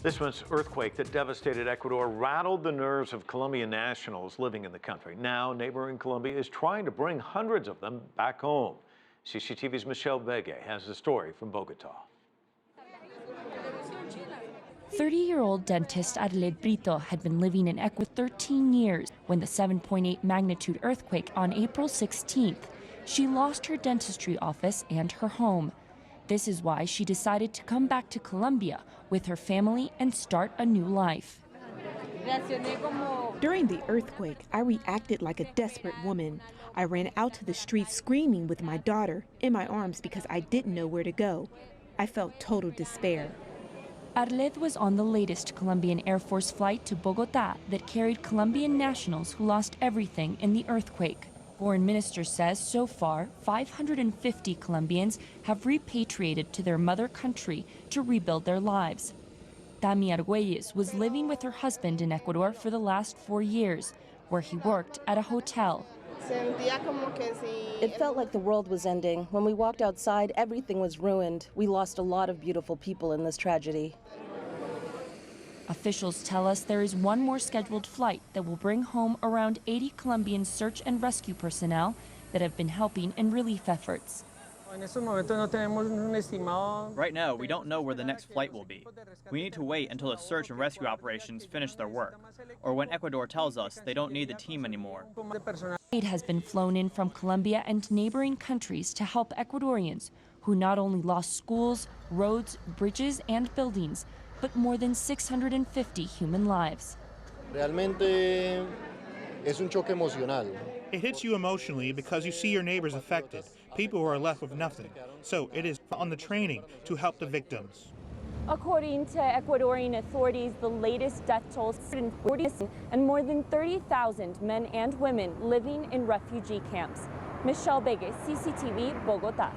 This month's earthquake that devastated Ecuador rattled the nerves of Colombian nationals living in the country. Now, neighboring Colombia is trying to bring hundreds of them back home. CCTV's Begue has the story from Bogota. 30-year-old dentist Arlet Brito had been living in Ecuador 13 years when the 7.8 magnitude earthquake on April 16th. She lost her dentistry office and her home. This is why she decided to come back to Colombia with her family and start a new life. During the earthquake, I reacted like a desperate woman. I ran out to the street screaming with my daughter in my arms because I didn't know where to go. I felt total despair. Arlet was on the latest Colombian Air Force flight to Bogota that carried Colombian nationals who lost everything in the earthquake. Foreign Minister says so far, 550 Colombians have repatriated to their mother country to rebuild their lives. Tami Argüelles was living with her husband in Ecuador for the last 4 years, where he worked at a hotel. It felt like the world was ending. When we walked outside, everything was ruined. We lost a lot of beautiful people in this tragedy. Officials tell us there is one more scheduled flight that will bring home around 80 Colombian search and rescue personnel that have been helping in relief efforts. Right now, we don't know where the next flight will be. We need to wait until the search and rescue operations finish their work, or when Ecuador tells us they don't need the team anymore. Aid has been flown in from Colombia and neighboring countries to help Ecuadorians who not only lost schools, roads, bridges, and buildings, but more than 650 human lives. Realmente es un choque emocional. It hits you emotionally because you see your neighbors affected, people who are left with nothing. So it is on the training to help the victims. According to Ecuadorian authorities, the latest death toll is 140 and more than 30,000 men and women living in refugee camps. Begue, CCTV, Bogota.